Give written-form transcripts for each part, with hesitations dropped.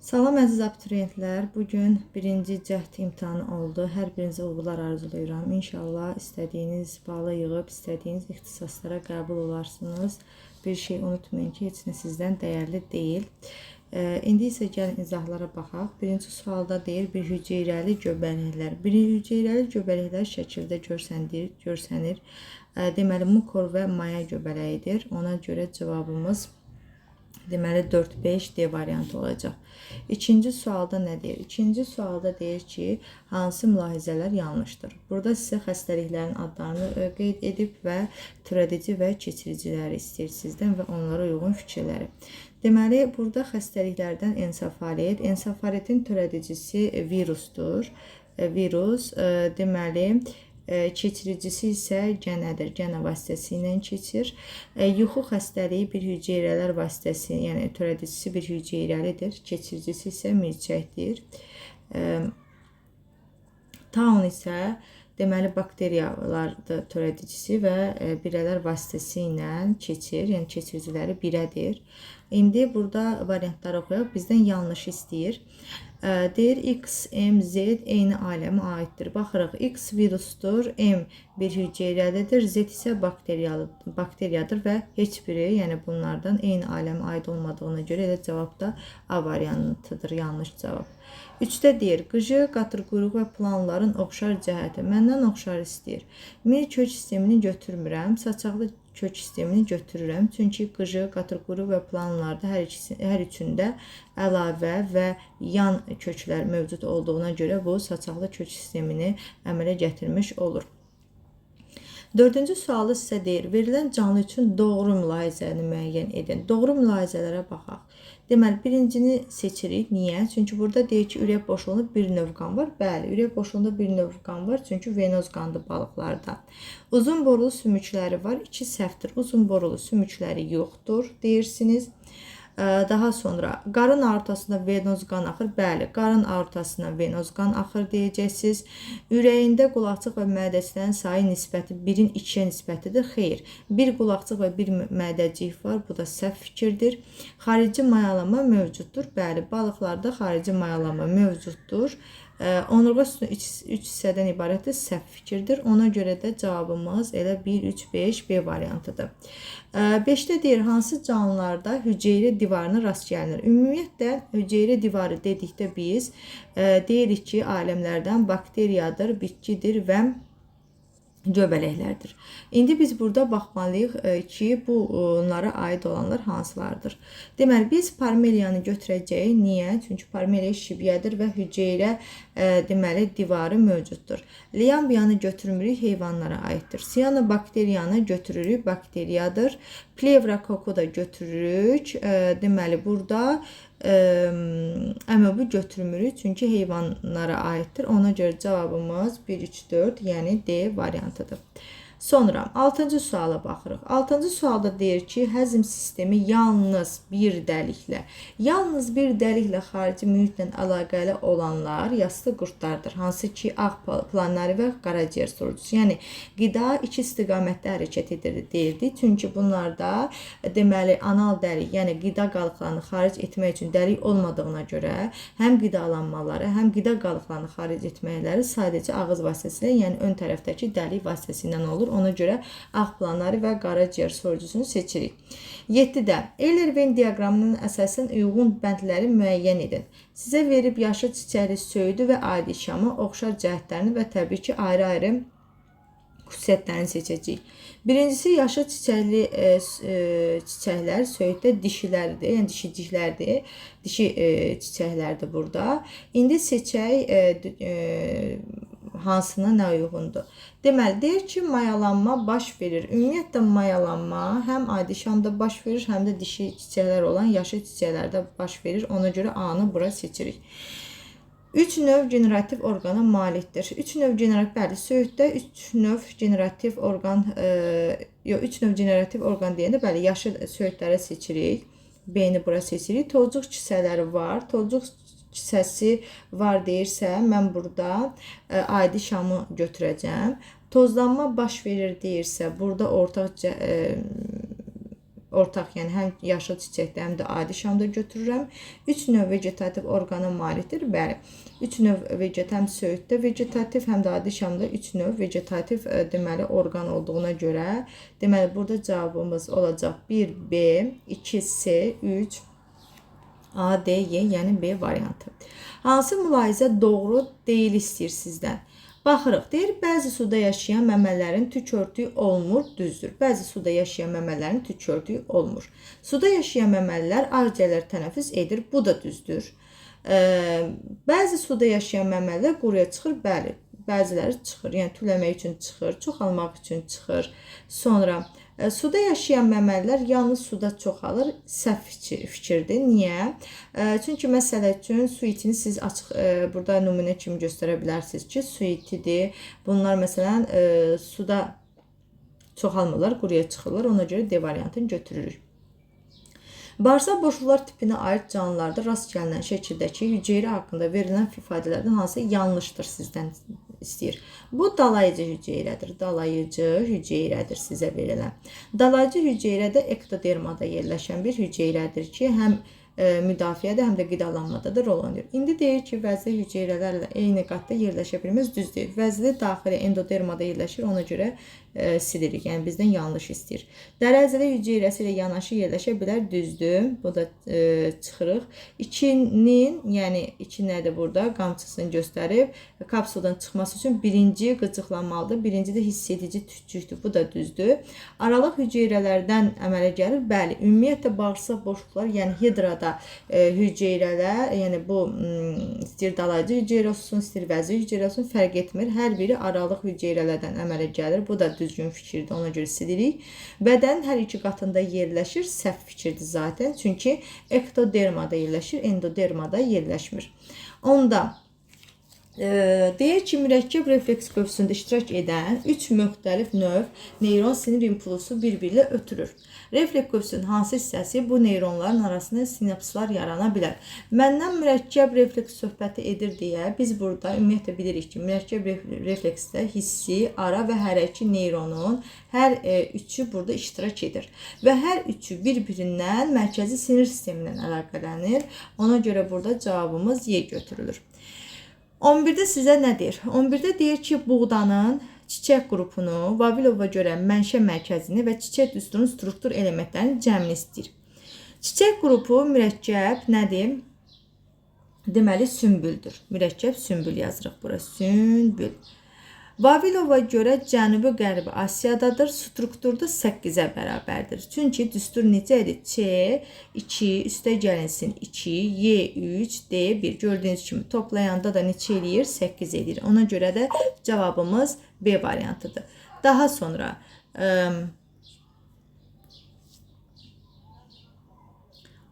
Salam əziz abituriyentlər, bugün birinci cəhd imtahanı oldu. Hər birinizə uğurlar arzulayıram. İnşallah istədiyiniz balı yığıb, istədiyiniz ixtisaslara qəbul olarsınız. Bir şey unutmayın ki, heç nə sizdən dəyərli deyil. İndi isə gəlin izahlara baxaq. Birinci sualda deyir, bir hüceyrəli göbələklər. Bir hüceyrəli göbələklər şəkildə görsənir. Deməli, Mukor və Maya göbələyidir. Ona görə cavabımız deməli 4-5D variantı olacaq. İkinci sualda nə deyir? İkinci sualda deyir ki, hansı mülahizələr yanlışdır? Burada sizə xəstəliklərin adlarını qeyd edib və törədici və keçiriciləri istəyir sizdən və onlara uyğun fikirləri. Deməli, burada xəstəliklərdən ensefalit. Ensefalitin törədicisi virusdur. Virus, deməli, keçiricisi isə gənədir. Gənə vasitəsilə keçir. Yuxu xəstəliyi bir hüceyrələr vasitəsilə, yəni törədicisi bir hüceyrəlidir. Keçiricisi isə milçəkdir. Taun isə deməli bakteriyalardır törədicisi və birələr vasitəsilə keçir. Yəni keçiriciləri birədir. İndi burada variantları oxuyaq. Bizdən yanlış istəyir. Deyir X, M, Z eyni aləmə aiddir. Baxırıq, X virusdur, M bir hüceyrəlidir, Z isə bakteriyadır və heç biri, yəni bunlardan eyni aləmə aid olmadığına görə elə cavab da A variantıdır, yanlış cavab. 3-də deyir, qıcı, qatırquyruq və planların oxşar cəhəti məndən oxşar istəyir. Mir kök sistemini götürmürəm, saçaqlı kök sistemini götürürəm. Çünki qıcı, qatırquyruq və planlarda hər üçündə əlavə və yan köklər mövcud olduğuna görə bu saçaqlı kök sistemini əmələ gətirmiş olur. Dördüncü sualı sizə deyir, verilən canlı üçün doğru mülahizəni müəyyən edin. Doğru mülahizələrə baxaq. Deməli, birincini seçirik. Niyə? Çünki burada deyir ki, ürək boşluğunda bir növ qan var. Bəli, ürək boşluğunda bir növ qan var. Çünki venoz qandır balıqlarda. Uzun borulu sümükləri var. 2 səhvdir. Uzun borulu sümükləri yoxdur, deyirsiniz. Daha sonra qarın aortasına venoz qan axır. Bəli, qarın aortasına venoz qan axır deyəcəksiniz. Ürəyində qulaqçıq və mədəciklərin sayı nisbəti 1-in 2-yə nisbətidir. Xeyr, bir qulaqçıq və bir mədəcik var. Bu da səhv fikirdir. Xarici mayalama mövcuddur. Bəli, balıqlarda xarici mayalama mövcuddur. Onurğa sütunu 3 hissədən ibarətdir. Səhv fikirdir. Ona görə də cavabımız elə 1, 3, 5, B variantıdır. 5-də deyir, hansı canlılarda hüceyrə divarına rast gəlinir? Ümumiyyətlə, hüceyrə divarı dedikdə biz deyirik ki, aləmlərdən bakteriyadır, bitkidir və göbələklərdir. İndi biz burada baxmalıyıq ki, bunlara aid olanlar hansılardır? Deməli, biz parmeliyanı götürəcəyik. Niyə? Çünki parmeliya şibyədir və hüceyrə deməli, divarı mövcuddur. Liambiyanı götürmürük, heyvanlara aiddir. Siyanobakteriyanı götürürük, bakteriyadır. Plevrakoku da götürürük. Deməli, burada əməbi götürmürük, çünki heyvanlara aiddir. Ona görə cavabımız 1, 3, 4, yəni D variantıdır. Sonra 6-cı suala baxırıq. 6-cı sualda deyir ki, həzm sistemi yalnız bir dəliklə xarici mühitlə əlaqəli olanlar yastı qurdlardır. Hansı ki, ağ planları və qaraciyər sorucusu. Yəni, qida iki istiqamətdə hərəkət edir deyildi. Çünki bunlarda deməli, anal dəlik, yəni qida qalıqlarını xaric etmək üçün dəlik olmadığına görə həm qidalanmaları, həm qida qalıqlarını xaric etməkləri sadəcə ağız vasitəsilə, yəni ön tərəfdəki dəlik vasitəsilə olur. Ona görə ağ planları və qaraciyər sorucusunu seçirik. 7-də Eyler-Venn diaqramının əsasən uyğun bəndləri müəyyən edin. Sizə verib yaşıl çiçəkli söyüdü və adi şamı, oxşar cəhətlərini və təbii ki, ayrı-ayrı xüsusiyyətlərini seçəcəyik. Birincisi, yaşıl çiçəkli çiçəklər söyüddə dişilərdir, yəni dişiciklərdir. Dişi çiçəklərdir burada. İndi seçək hansına nə uyğundur? Deməli, deyir ki, mayalanma baş verir. Ümumiyyətlə, mayalanma həm adi şamda baş verir, həm də dişi çiçəklər olan yaşıl çiçəklərdə baş verir. Ona görə A-nı bura seçirik. 3 növ generativ orqana malikdir. 3 növ generativ, bəli, söyüddə 3 növ generativ orqan, 3 növ generativ orqan deyəndə, bəli, yaşıl söyüdlərə seçirik. B-ni bura seçirik. Tozcuq kisələri var. Tozcuq kisəsi var deyirsə, mən burada adi şamı götürəcəm. Tozlanma baş verir deyirsə, burada ortaq ortaq, yəni həm yaşıl çiçəkdə, həm də adi şamda götürürəm. 3 növ vegetativ orqana malikdir. Bəli. 3 növ həm söyüddə vegetativ, həm də adi şamda 3 növ vegetativ deməli orqan olduğuna görə, deməli burada cavabımız olacaq 1B, 2C, 3 A, D, Y, yəni B variantı. Hansı mülahizə doğru deyil istəyir sizdən? Baxırıq, deyir, bəzi suda yaşayan məmələrin tük örtüyü olmur, düzdür. Bəzi suda yaşayan məmələrin tük örtüyü olmur. Suda yaşayan məməlilər ağciyərlər tənəffüs edir, bu da düzdür. Bəzi suda yaşayan məməlilər quruya çıxır, bəli, bəziləri çıxır, yəni tüləmək üçün çıxır, çoxalmaq üçün çıxır. Sonra suda yaşayan məməlilər yalnız suda çoxalır, səhv fikirdir. Niyə? Çünki məsələ üçün su itini siz açıq burada nümunə kimi göstərə bilərsiniz ki, su itidir. Bunlar məsələn suda çoxalmırlar, quruya çıxırlar. Ona görə D variantını götürürük. Bağırsaq boşluqlar tipinə aid canlılarda rast gəlinən şəkildəki hüceyrə haqqında verilən ifadələrdən hansı yanlışdır sizdən istəyir? Bu dalayıcı hüceyrədir. Dalayıcı hüceyrədir sizə verilən. Dalayıcı hüceyrədə ektodermada yerləşən bir hüceyrədir ki, həm müdafiədə, həm də qidalanmada da rol oynayır. İndi deyir ki, vəzli hüceyrələrlə eyni qatda yerləşə bilməz, düz deyir. Vəzli daxili endodermada yerləşir, ona görə silirik. Yəni bizdən yanlış istəyir. Dərəzəli hüceyrəsi ilə yanaşı yerləşə bilər, düzdür. Bu da çıxırıq. 2-nin, yəni 2 nədir burada? Qamçısını göstərib. Kapsuldan çıxması üçün birinci qıcıqlanmalıdır. Birinci də hiss edici tükcükdür. Bu da düzdür. Aralıq hüceyrələrdən əmələ gəlir. Bəli, ümumiyyətlə bağırsaq boşluqları, yəni hidrada hüceyrələr, yəni bu istəyir dalayıcı hüceyrə olsun, istəyir vəzli hüceyrə olsun, fərq etmir. Hər biri aralıq hüceyrələrdən əmələ gəlir. Bu da düzgün fikirdir, ona görə silirik. Bədən hər iki qatında yerləşir, səhv fikirdir zaten. Çünki ektodermada yerləşir, endodermada yerləşmir. Onda deyək ki, mürəkkəb refleks qövsündə iştirak edən 3 müxtəlif növ neyron sinir impulsu bir-birilə ötürür. Refleks qövsünün hansı hissəsi bu neyronların arasında sinapslar yarana bilər? Məndən mürəkkəb refleks söhbəti edir deyə biz burada ümumiyyətlə bilirik ki, mürəkkəb refleksdə hissi, ara və hərəki neyronun hər üçü burada iştirak edir. Və hər üçü bir-birindən mərkəzi sinir sistemindən əlaqələnir. Ona görə burada cavabımız Y götürülür. 11-də sizə nə deyir? 11-də deyir ki, buğdanın çiçək qrupunu, Vavilova görə mənşə mərkəzini və çiçək düsturunun struktur elementlərini cəmini istəyir. Çiçək qrupu mürəkkəb nədir? Deməli, sümbüldür. Mürəkkəb sümbül yazırıq bura. Sümbül. Vavilova görə Cənubi-Qərbi Asiyadadır. Strukturda 8-ə bərabərdir. Çünki düstur necədir? C, 2, üstə gəlinsin 2, Y, 3, D, 1. Gördüyünüz kimi toplayanda da neçə eləyir? 8 eləyir. Ona görə də cavabımız B variantıdır. Daha sonra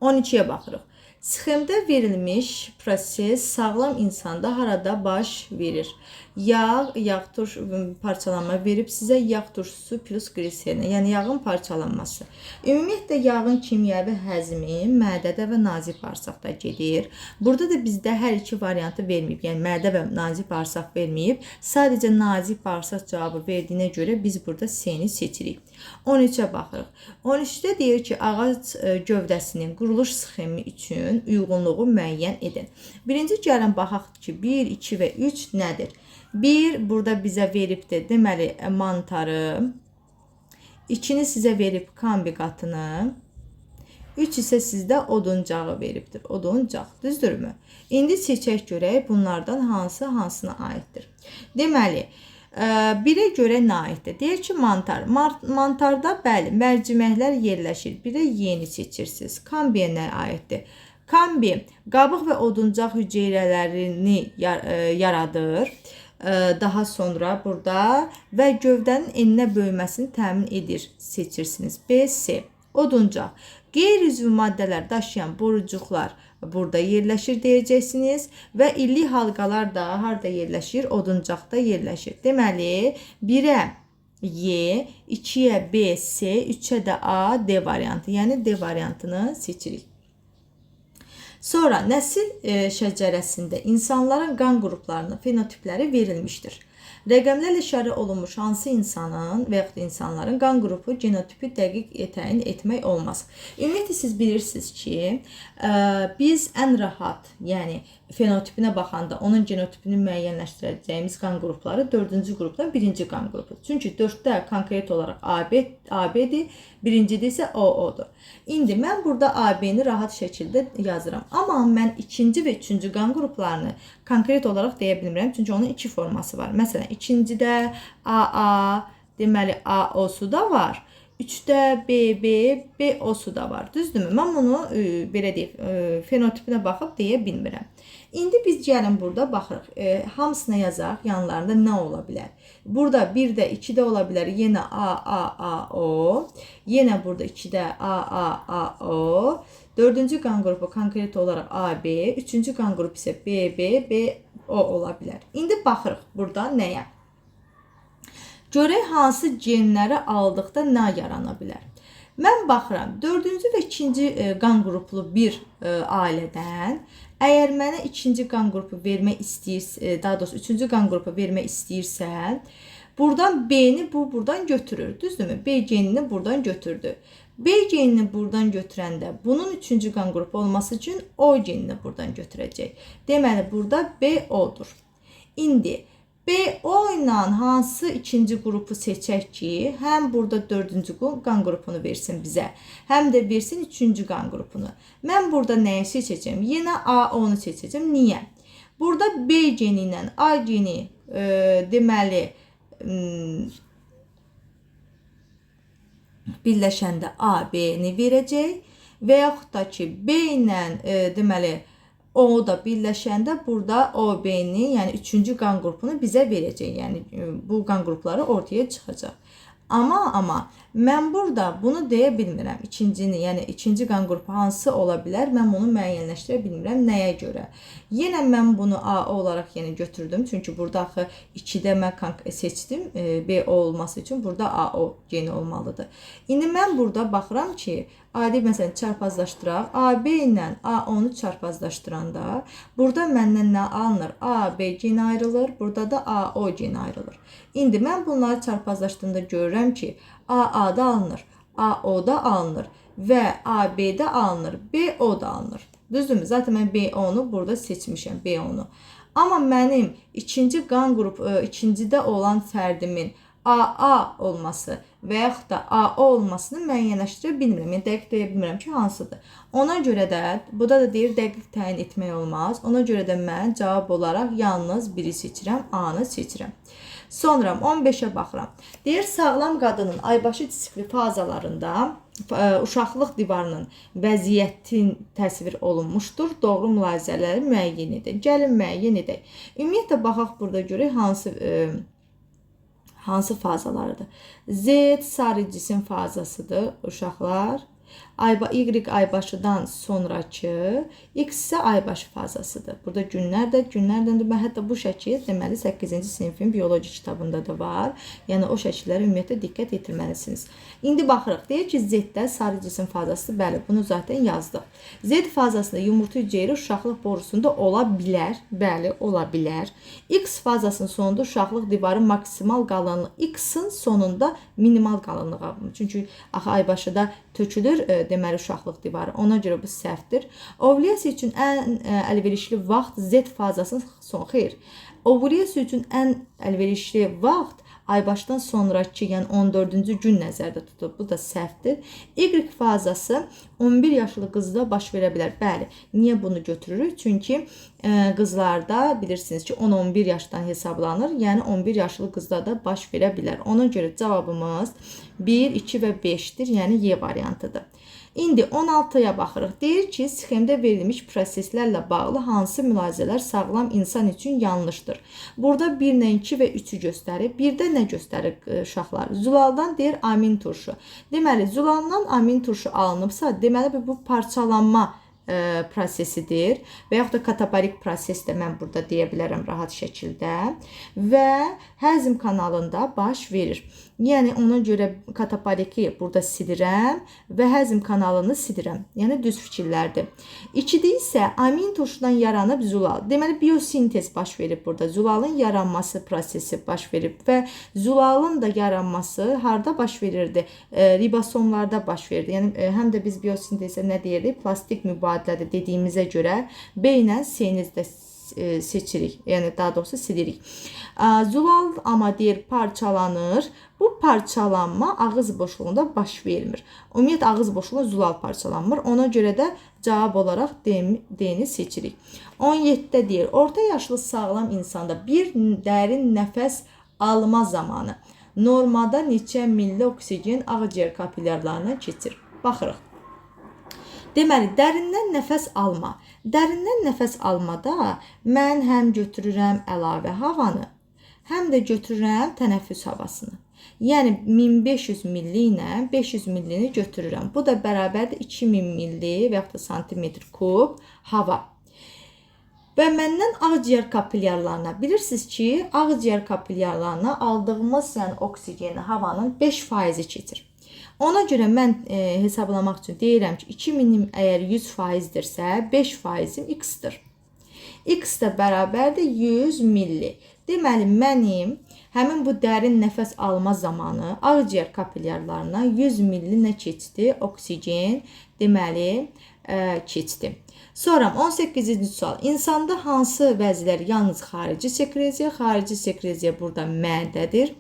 12-yə baxırıq. Sxemdə verilmiş proses sağlam insanda harada baş verir? Yağ turş parçalanma verib sizə yağ turşusu plus gliserin, yəni yağın parçalanması. Ümumiyyətlə yağın kimyəvi həzmi mədədə və nazik bağırsaqda gedir. Burada da bizdə hər iki variantı verməyib, yəni mədə və nazik bağırsaq verməyib. Sadəcə nazik bağırsaq cavabı verdiyinə görə biz burada C-ni seçirik. 13-ə baxırıq. 13-də deyir ki, ağac gövdəsinin quruluş sxemi üçün uyğunluğu müəyyən edin. Birinci gəlin baxaq ki, 1, 2 və 3 nədir? 1 burada bizə veribdir, deməli mantarı. 2-ni sizə verib kombinatını. 3 isə sizdə oduncağı veribdir. Oduncaq, düzdürmü? İndi seçək görək bunlardan hansına aiddir. Deməli, 1-ə görə nə aiddir? Deyir ki, mantar. Mantarda bəli, mərciməklər yerləşir. 1-ə yeni seçirsiniz. Kombiyə nə aiddir? Kombi qabıq və oduncaq hüceyrələrini yaradır. Daha sonra burada və gövdənin eninə böyüməsini təmin edir. Seçirsiniz. B, C. Oduncaq. Qeyri-üzvü maddələr daşıyan borucuqlar burada yerləşir deyəcəksiniz və illik halqalar da harda yerləşir? Oduncaqda yerləşir. Deməli, 1-ə Y, 2-yə B, C, 3-ə də A, D variantı. Yəni D variantını seçirik. Sonra nəsil şəcərəsində insanların qan qruplarının fenotipləri verilmişdir. Rəqəmlərlə işarə olunmuş hansı insanın və yaxud insanların qan qrupu genotipi dəqiq təyin etmək olmaz. Ümumiyyətlə siz bilirsiniz ki, biz ən rahat, yəni fenotipinə baxanda onun genotipini müəyyənləşdirəcəyimiz qan qrupları 4-cü qrupdan 1-ci qan qrupu. Çünki 4-də konkret olaraq AB-dir, birincidə isə OO-dur. İndi mən burada AB-ni rahat şəkildə yazıram. Amma mən 2-ci və 3-cü qan qruplarını konkret olaraq deyə bilmirəm. Çünki onun 2 forması var. Məsələn, 2-cidə AA, deməli AO-su da var. 3-də BB, BO-su da var. Düzdürmü? Mən bunu belə deyək, fenotipinə baxıb deyə bilmirəm. İndi biz gəlin burada baxırıq. Hamısına yazaq, yanlarında nə ola bilər? Burada 1-də, 2-də ola bilər. Yenə AAAO. Yenə burada 2-də AAAO. 4-cü qan qrupu konkret olaraq AB. 3-cü qan qrupu isə BB, BO ola bilər. İndi baxırıq burada nəyə? Görək hansı genləri aldıqda nə yarana bilər? Mən baxıram, 4-cü və 2-ci qan qruplu bir ailədən əgər mənə 2-ci qan qrupu vermək istəyirsə, daha doğrusu 3-cü qan qrupu vermək istəyirsə, buradan B-ni bu buradan götürür, düzdürmü? B genini buradan götürdü. B genini buradan götürəndə bunun 3-cü qan qrupu olması üçün O genini buradan götürəcək. Deməli, burada BO-dur. İndi BO ilə hansı ikinci qrupu seçək ki, həm burada 4-cü qan qrupunu versin bizə, həm də versin 3-cü qan qrupunu. Mən burada nəyi seçəcəm? Yenə AO-nu seçəcəm. Niyə? Burada B geni ilə A geni deməli birləşəndə AB-ni verəcək və yaxud da ki, B ilə deməli O da birləşəndə burada OB-ni, yəni 3-cü qan qrupunu bizə verəcək. Yəni bu qan qrupları ortaya çıxacaq. Amma mən burada bunu deyə bilmirəm. İkincini, yəni ikinci qan qrupu hansı ola bilər? Mən bunu müəyyənləşdirə bilmirəm. Nəyə görə? Yenə mən bunu A olaraq götürdüm. Çünki burada axı 2-də mən seçdim. B olması üçün burada AO geni olmalıdır. İndi mən burada baxıram ki, adi məsələn çarpazlaşdıraq. AB ilə AO-nu çarpazlaşdıranda burada məndən nə alınır? AB geni ayrılır. Burada da AO geni ayrılır. İndi mən bunları çarpazlaşdığımda görürəm ki, AA-da alınır, AO-da alınır və AB-də alınır, BO-da alınır. Düzdürmü? Zaten mən BO-nu burada seçmişəm, BO-nu. Amma mənim ikinci qan qrupu, ikincidə olan fərdimin AA olması və yaxud da AO olmasını müəyyənləşdirə bilmirəm. Yəni dəqiq deyə bilmirəm ki, hansıdır. Ona görə də, bu da deyir dəqiq təyin etmək olmaz. Ona görə də mən cavab olaraq yalnız biri seçirəm, A-nı seçirəm. Sonra 15-ə baxıram. Deyir, sağlam qadının aybaşı disipli fazalarında uşaqlıq divarının vəziyyətin təsvir olunmuşdur. Doğru mülahizələri müəyyən edin. Gəlin müəyyən edək. Ümumiyyətlə, baxaq burada görək hansı fazalarıdır. Z sarı cisim fazasıdır uşaqlar. Y aybaşıdan sonrakı, X isə aybaşı fazasıdır. Burada günlərdən də hətta bu şəkil deməli 8-ci sinifin bioloji kitabında da var. Yəni o şəkillərə ümumiyyətlə diqqət yetirməlisiniz. İndi baxırıq. Deyir ki, Z-də sarı cisim fazasıdır. Bəli, bunu zaten yazdıq. Z fazasında yumurta hüceyrə uşaqlıq borusunda ola bilər. Bəli, ola bilər. X fazasının sonunda uşaqlıq divarı maksimal qalınlığı, X-in sonunda minimal qalınlığa. Çünki axı aybaşıda tökülür deməli uşaqlıq divarı. Ona görə bu səhvdir. Ovulyasiya üçün ən əlverişli vaxt Z fazasının xeyr. Ovulyasiya üçün ən əlverişli vaxt aybaşdan sonraki, yəni 14-cü gün nəzərdə tutulub. Bu da səhvdir. Y fazası 11 yaşlı qızda baş verə bilər. Bəli, niyə bunu götürürük? Çünki qızlarda bilirsiniz ki 10-11 yaşdan hesablanır. Yəni 11 yaşlı qızda da baş verə bilər. Ona görə cavabımız 1, 2 və 5-dir. Yəni Y variantıdır. İndi 16-ya baxırıq. Deyir ki, sxemdə verilmiş proseslərlə bağlı hansı mülahizələr sağlam insan üçün yanlışdır. Burada 1-lə 2 və 3-ü göstərir. Birdə nə göstərir uşaqlar? Zulaldan deyir amin turşu. Deməli, zulaldan amin turşu alınıbsa, deməli bu parçalanma prosesidir və yaxud da kataborik proses də mən burada deyə bilərəm rahat şəkildə və həzm kanalında baş verir. Yəni ona görə kataboriki burada silirəm və həzm kanalını silirəm. Yəni düz fikirlərdir. 2-də isə amin turşudan yaranıb zulal. Deməli biosintez baş verib burada. Zulalın yaranması prosesi baş verib və zulalın da yaranması harda baş verirdi? Ribosomlarda baş verirdi. Yəni həm də biz biosintezə nə deyirik? Plastik mübadilədə dediyimizə görə B ilə C-ni də seçirik. Yəni daha doğrusu silirik. Zulal amma deyir parçalanır. Bu parçalanma ağız boşluğunda baş vermir. Ümumiyyətlə ağız boşluğunda zulal parçalanmır. Ona görə də cavab olaraq D-ni seçirik. 17-də deyir, orta yaşlı sağlam insanda bir dərin nəfəs alma zamanı normada neçə milli oksigen ağciyər kapilyarlarına keçir. Baxırıq. Deməli, dərindən nəfəs alma. Dərindən nəfəs almada mən həm götürürəm əlavə havanı, həm də götürürəm tənəffüs havasını. Yəni 1500 milli ilə 500 millini götürürəm. Bu da bərabərdir 2000 milli və yaxud da santimetr kub hava. Və məndən ağciyər kapilyarlarına, bilirsiniz ki, ağciyər kapilyarlarına aldığımız yəni oksigeni havanın 5% keçir. Ona görə mən hesablamaq üçün deyirəm ki, 2000 əgər 100%dirsə, 5%im x-dir. X də bərabərdir 100 milli. Deməli, mənim həmin bu dərin nəfəs alma zamanı ağciyər kapilyarlarına 100 milli nə keçdi? Oksigen, deməli, keçdi. Sonra 18-ci sual. İnsanda hansı vəzlər yalnız xarici sekreziya burada mədədir.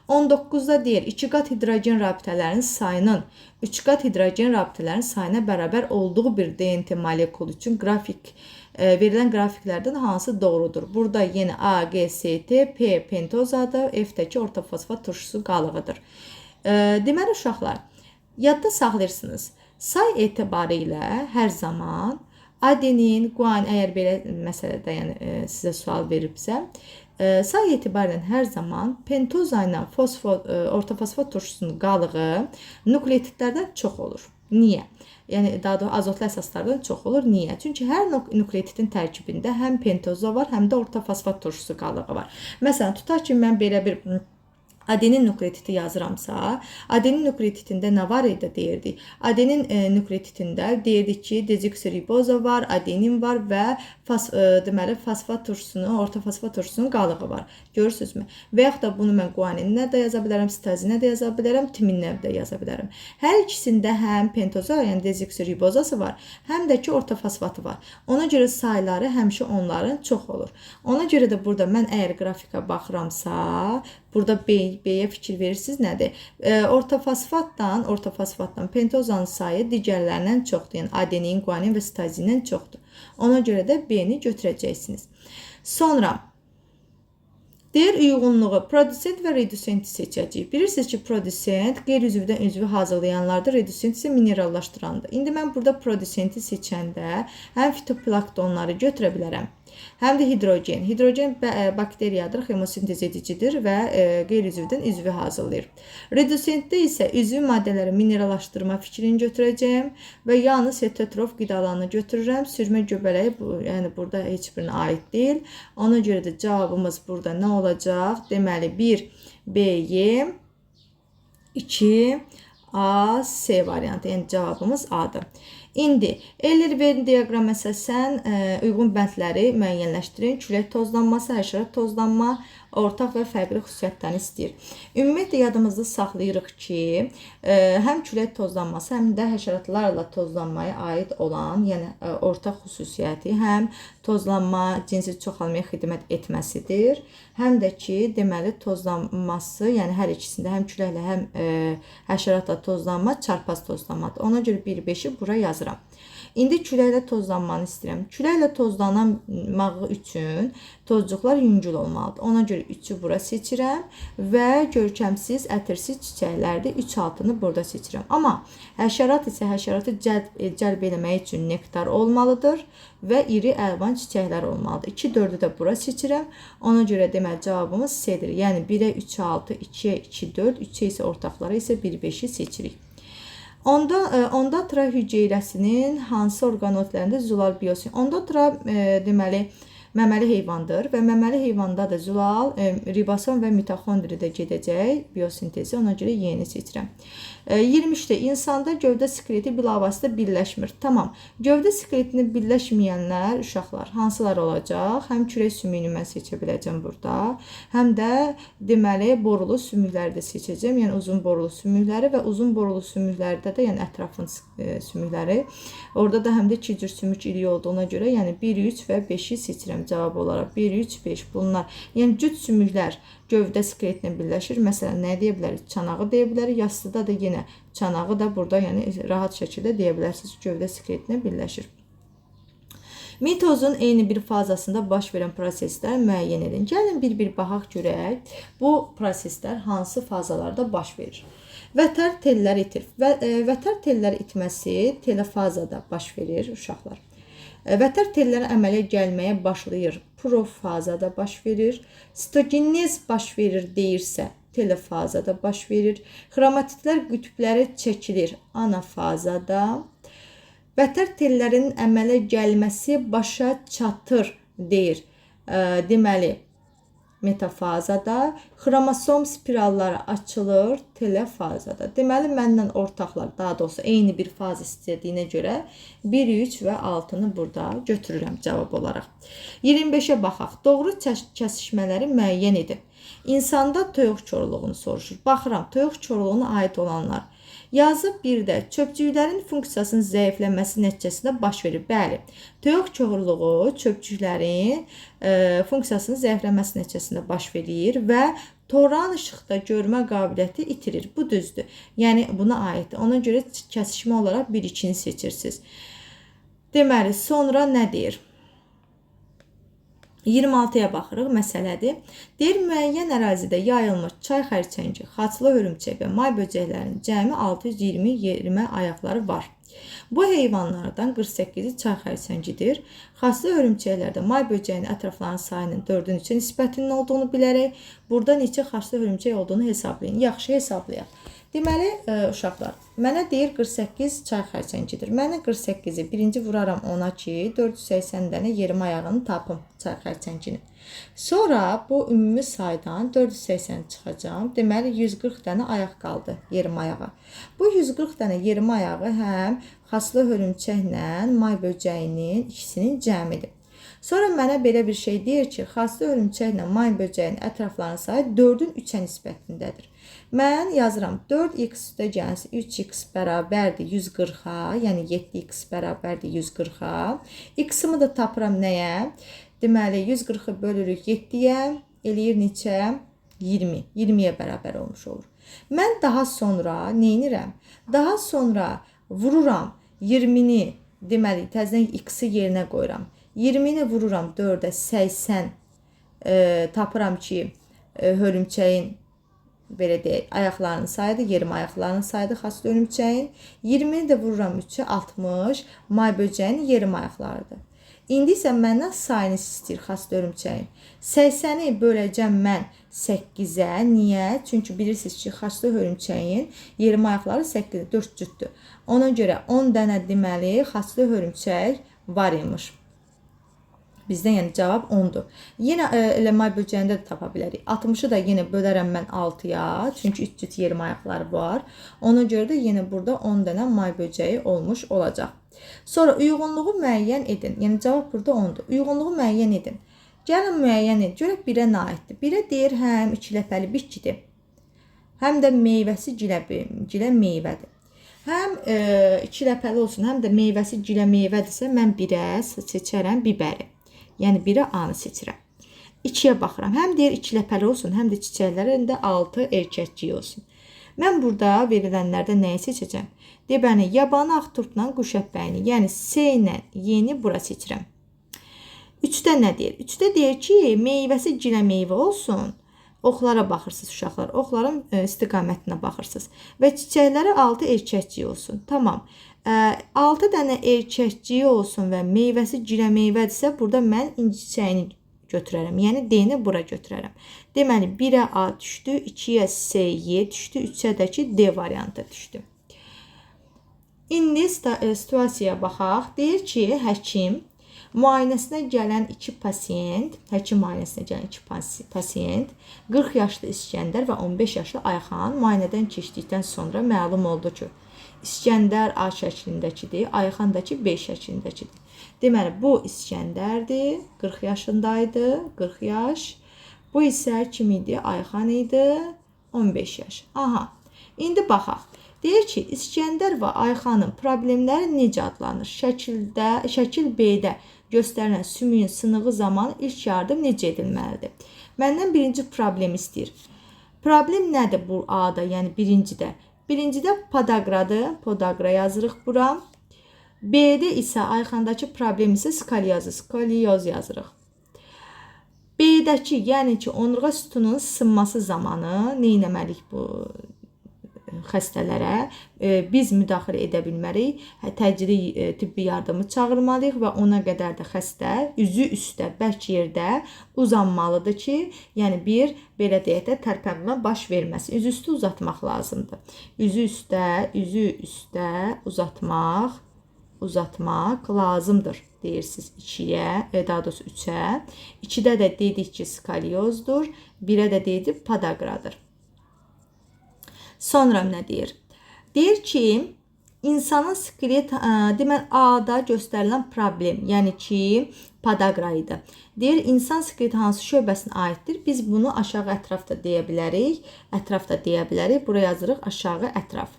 19-da deyir, 2 qat hidrogen rabitələrinin sayının 3 qat hidrogen rabitələrinin sayına bərabər olduğu bir DNT molekulu üçün verilən qrafiklərdən hansı doğrudur? Burada yenə A, G, S, T, P pentozadır, F-dəki orta fosfat turşusu qalığıdır. Deməli, uşaqlar, yadda saxlayırsınız. Say etibarı ilə hər zaman adenin, guanin, əgər belə məsələdə yəni, sizə sual veribsə, say etibarən hər zaman pentoza ilə orta fosfat turşusunun qalığı nukleotidlərdən çox olur. Niyə? Yəni daha doğrusu azotlu əsaslardan çox olur. Niyə? Çünki hər nukleotidin tərkibində həm pentoza var, həm də orta fosfat turşusu qalığı var. Məsələn, tutaq ki, mən belə bir adenin nukleotidi yazıramsa, adenin nukleotidində nə var idi deyirdik? Adenin nukleotidində deyirdik ki, dezoksiriboza var, adenin var və deməli fosfat turşusunun, orta fosfat turşusunun qalığı var. Görürsünüzmü? Və yaxud da bunu mən guaninlə də yaza bilərəm, sitazinlə də yaza bilərəm, timinlə də yaza bilərəm. Hər ikisində həm pentoza, yəni dezoksiribozası var, həm də ki orta fosfatı var. Ona görə sayları həmişə onların çox olur. Ona görə də burada mən əgər qrafika baxıramsa, burada B-yə fikir verirsiniz nədir? Orta fosfatdan pentozanın sayı digərlərindən çoxdur. Yəni adenin, guanin və sitazindən çoxdur. Ona görə də B-ni götürəcəksiniz. Sonra deyir uyğunluğu prodüsent və redüsenti seçəcəyik. Bilirsiniz ki, prodüsent qeyri-üzvdən üzvü hazırlayanlardır, redüsent isə minerallaşdırandır. İndi mən burada prodüsenti seçəndə həm fitoplanktonları götürə bilərəm, həm də hidrogen. Hidrogen bakteriyadır, xemosintez edicidir və qeyri-üzvdən üzvü hazırlayır. Redüsentdə isə üzvü maddələri minerallaşdırma fikrini götürəcəyim və yalnız heterotrof qidalarını götürürəm. Sürmə göbələyi yəni burada heç birinə aid deyil. Ona görə də cavabımız burada nə olacaq? Deməli 1 B-Y, 2 A, C variantı. Yəni cavabımız A-dır. İndi Euler-Venn diaqramı əsasən uyğun bəndləri müəyyənləşdirin. Külək tozlanması, həşərat tozlanma, ortaq və fərqli xüsusiyyətlərini istəyir. Ümumiyyətlə yadımızda saxlayırıq ki, həm külək tozlanması, həm də həşəratlarla tozlanmaya aid olan, yəni ortaq xüsusiyyəti həm tozlanma, cinsi çoxalmaya xidmət etməsidir. Həm də ki, deməli tozlanması, yəni hər ikisində həm küləklə, həm həşəratla tozlanma çarpaz tozlanmadır. Ona görə 1-5-i bura yazıram. İndi küləklə tozlanmanı istəyirəm. Küləklə tozlanmağı üçün tozcuqlar yüngül olmalıdır. Ona görə 3-ü bura seçirəm və görkəmsiz, ətirsiz çiçəklərdir. 3-6-nı burada seçirəm. Amma həşərat isə həşəratı cəlb eləmək üçün nektar olmalıdır və iri əlvan çiçəklər olmalıdır. 2-4-ü də bura seçirəm. Ona görə deməli cavabımız C-dir. Yəni 1-ə 3-6, 2-ə 2-4, 3-ə isə ortaqları isə 1-5-i seçirik. Ondatra hüceyrəsinin hansı orqanoidlərində zülal biosin? Ondatra deməli məməli heyvandır və məməli heyvanda da zülal, ribosom və mitoxondriyada gedəcək biosintezi, ona görə Y-ni seçirəm. 23-də insanda gövdə skeleti bilavasitə birləşmir. Tamam. Gövdə skeletini birləşməyənlər uşaqlar hansılar olacaq? Həm kürək sümüyünü mən seçə biləcəm burada, həm də deməli borulu sümükləri də seçəcəm. Yəni uzun borulu sümükləri və uzun borulu sümüklərdə də, yəni ətrafın sümükləri. Orada da həm də iki cür sümük iri olduğuna görə, yəni 1, 3 və 5-i seçirəm cavab olaraq. 1, 3, 5 bunlar. Yəni cüt sümüklər gövdə skeletinə birləşir. Məsələn, nə deyə bilərik? Çanağı deyə bilərik. Yastıda da yenə çanağı da burada, yəni rahat şəkildə deyə bilərsiniz, gövdə skeletinə birləşir. Mitozun eyni bir fazasında baş verən proseslər müəyyən edin. Gəlin bir-bir baxaq görək. Bu proseslər hansı fazalarda baş verir? Vətər tellər itir. Vətər tellər itməsi telefazada baş verir uşaqlar. Vətər telləri əmələ gəlməyə başlayır. Profazada baş verir. Sitokinez baş verir deyirsə, telefazada baş verir. Xromatitlər qütbləri çəkilir anafazada. Vətər tellərinin əmələ gəlməsi başa çatır deyir. Deməli, metafazada, xromosom spiralları açılır telefazada. Deməli, məndən ortaqlar, daha doğrusu eyni bir faz istədiyinə görə 1, 3 və 6-nı burada götürürəm cavab olaraq. 25-ə baxaq. Doğru kəsişmələri müəyyən edin. İnsanda toyuq korluğunu soruşur. Baxıram, toyuq korluğuna aid olanlar. Yazı 1-də çöpcüklərin funksiyasının zəifləməsi nəticəsində baş verir. Bəli, toyuq korluğu çöpcüklərin funksiyasının zəifləməsi nəticəsində baş verir və toran işıqda görmə qabiliyyəti itirir. Bu düzdür. Yəni buna aiddir. Ona görə kəsişmə olaraq 1-2-ni seçirsiniz. Deməli, sonra nə deyir? 26-ya baxırıq, məsələdir. Deyir, müəyyən ərazidə yayılmış çay xərçəngi, xaçlı hörümçək və may böcəklərinin cəmi 620 yerimə ayaqları var. Bu heyvanlardan 48-i çay xərçəngidir. Xaçlı hörümçəklərdə may böcəyinin ətraflarının sayının 4-ün 3-ə nisbətinin olduğunu bilərək, burada neçə xaçlı hörümçək olduğunu hesablayın. Yaxşı, hesablayaq. Deməli, uşaqlar, mənə deyir 48 çay xərçəngidir. Mənə 48-i birinci vuraram ona ki, 480 dənə yerim ayağını tapım çay xərçənginin. Sonra bu ümumi saydan 480 çıxacam. Deməli, 140 dənə ayaq qaldı yerim ayağı. Bu 140 dənə yerim ayağı həm xaçlı hörümçəklə may böcəyinin ikisinin cəmidir. Sonra mənə belə bir şey deyir ki, xaçlı hörümçəklə may böcəyinin ətraflarının sayı 4-ün 3-ə nisbətindədir. Mən yazıram 4x üstə gəlsin 3x bərabərdir 140-a, yəni 7x bərabərdir 140-a. X-ımı da tapıram nəyə? Deməli, 140-ı bölürük 7-yə, eləyir neçə? 20. 20-yə bərabər olmuş olur. Mən daha sonra neynirəm? Daha sonra vururam 20-ni, deməli, təzədən x-i yerinə qoyuram. 20-ni vururam 4-ə, 80 tapıram ki, hörümçəyin belə deyək, ayaqlarının sayıdır, yerim ayaqlarının sayıdır xaçlı hörümçəyin. 20-ni də vururam 3-ə, 60, may böcəyinin yerim ayaqlarıdır. İndi isə məndən sayını istəyir xaçlı hörümçəyin. 80-i böləcəm mən 8-ə. Niyə? Çünki bilirsiniz ki, xaçlı hörümçəyin yerim ayaqları 8-dir, 4 cütdür. Ona görə 10 dənə deməli xaçlı hörümçək var imiş. Bizdən yəni cavab 10-dur. Yenə elə may böcəyində də tapa bilərik. 60-ı da yenə bölərəm mən 6-ya. Çünki 3 cüt yerim ayaqları var. Ona görə də yenə burada 10 dənə may böcəyi olmuş olacaq. Sonra uyğunluğu müəyyən edin. Yəni cavab burada 10-dur. Uyğunluğu müəyyən edin. Gəlin müəyyən edin. Görək 1-ə nə aiddir? 1-ə deyir həm ikiləpəli bitkidir. Həm də meyvəsi gilə meyvədir. Həm ikiləpəli olsun, həm də meyvəsi gilə meyvədirsə, mən 1-ə seçərəm bibəri. Yəni 1-ə A-nı seçirəm. 2-yə baxıram. Həm deyir ikiləpəli olsun, həm də çiçəklərində 6 erkəkciyi olsun. Mən burada verilənlərdə nəyi seçəcəm? Debəli, yabanı ağ turpla quş əppəyini, yəni S ilə Y-ni bura seçirəm. 3-də nə deyir? 3-də deyir ki, meyvəsi gilə meyvə olsun. Oxlara baxırsınız uşaqlar. Oxların istiqamətinə baxırsınız. Və çiçəkləri 6 erkəkciyi olsun. Tamam. 6 dənə erkəkciyi olsun və meyvəsi gilə meyvədirsə, burada mən inci çiçəyini götürərəm. Yəni D-ni bura götürərəm. Deməli, 1-ə A düşdü, 2-yə S, Y düşdü, 3-ə də ki D variantı düşdü. İndi situasiyaya baxaq. Deyir ki, həkim müayinəsinə gələn iki pasiyent, həkim müayinəsinə gələn iki pasiyent 40 yaşlı İskəndər və 15 yaşlı Ayxan müayinədən keçdikdən sonra məlum oldu ki, İskəndər A şəklindəkidir, Ayxan da ki B şəklindəkidir. Deməli, bu İskəndərdir, 40 yaşındaydı, 40 yaş. Bu isə kim idi? Ayxan idi, 15 yaş. Aha, indi baxaq. Deyir ki, İskəndər və Ayxanın problemləri necə adlanır? Şəkil B-də göstərilən sümüyün sınığı zamanı ilk yardım necə edilməlidir? Məndən birinci problem istəyir. Problem nədir bu A-da, yəni birincidə? Birincidə podagradır, podagra yazırıq bura. B-də isə Ayxandakı problem isə skolyoz yazırıq. B-dəki, yəni ki, onurğa sütununun sınması zamanı nə etməliyik bu xəstələrə? Biz müdaxilə edə bilmərik, təcili tibbi yardımı çağırmalıyıq və ona qədər də xəstə üzü üstə bərk yerdə uzanmalıdır ki, yəni bir, belə deyək də, tərpənmə baş verməsin. Üzü üstə uzatmaq lazımdır. Üzü üstə uzatmaq lazımdır deyirsiniz 2-yə, daha doğrusu 3-ə. 2-də də dedik ki, skolyozdur, 1-ə də dedik podagradır. Sonra nə deyir? Deyir ki, insanın skelet, deməli A-da göstərilən problem, yəni ki, podagra idi. Deyir, insan skeleti hansı şöbəsinə aiddir? Biz bunu aşağı ətrafda deyə bilərik. Buraya yazırıq aşağı ətraf.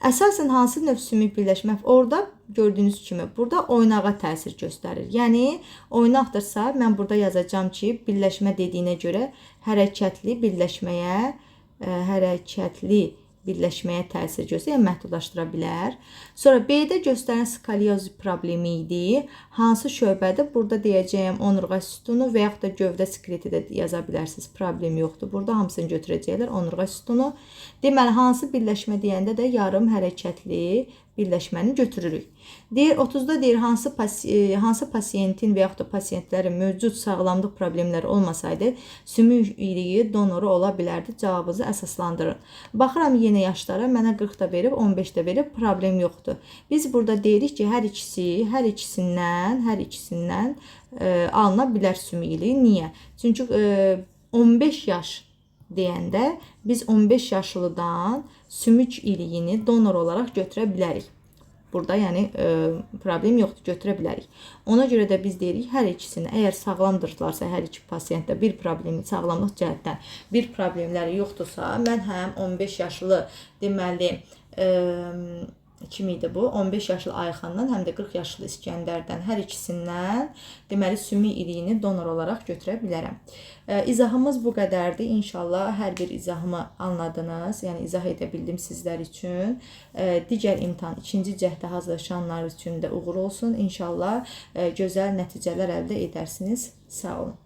Əsasən hansı növ sümük birləşmək? Orada gördüyünüz kimi, burada oynağa təsir göstərir. Yəni, oynaqdırsa, mən burada yazacağım ki, birləşmə dediyinə görə hərəkətli birləşməyə təsir göstərir, yəni məhdudlaşdıra bilər. Sonra B-də göstərilən skolyoz problemi idi. Hansı şöbədir? Burada deyəcəyim onurğa sütunu və yaxud da gövdə skeleti də yaza bilərsiniz. Problem yoxdur. Burada hamısını götürəcəklər. Onurğa sütunu. Deməli, hansı birləşmə deyəndə də yarım hərəkətli birləşməni götürürük. Deyir, 30-da deyir, hansı pasiyentin və yaxud da pasiyentlərin mövcud sağlamlıq problemləri olmasaydı, sümük iliyi donoru ola bilərdi. Cavabınızı əsaslandırın. Baxıram yenə yaşlara, mənə 40 da verib, 15 də verib, problem yoxdur. Biz burada deyirik ki, hər ikisindən alına bilər sümük iliyi. Niyə? Çünki 15 yaş deyəndə biz 15 yaşlıdan sümük iliyini donor olaraq götürə bilərik. Burada yəni problem yoxdur, götürə bilərik. Ona görə də biz deyirik, hər ikisini, əgər sağlamdırlarsa, hər iki pasiyentdə bir problemi, sağlamlıq cəhətdən bir problemləri yoxdursa, mən həm 15 yaşlı deməli kim idi bu? 15 yaşlı Ayxandan, həm də 40 yaşlı İskəndərdən hər ikisindən deməli sümük iliyini donor olaraq götürə bilərəm. İzahımız bu qədərdir. İnşallah hər bir izahımı anladınız. Yəni izah edə bildim sizlər üçün. Digər imtahan, ikinci cəhdə hazırlaşanlar üçün də uğur olsun. İnşallah gözəl nəticələr əldə edərsiniz. Sağ olun.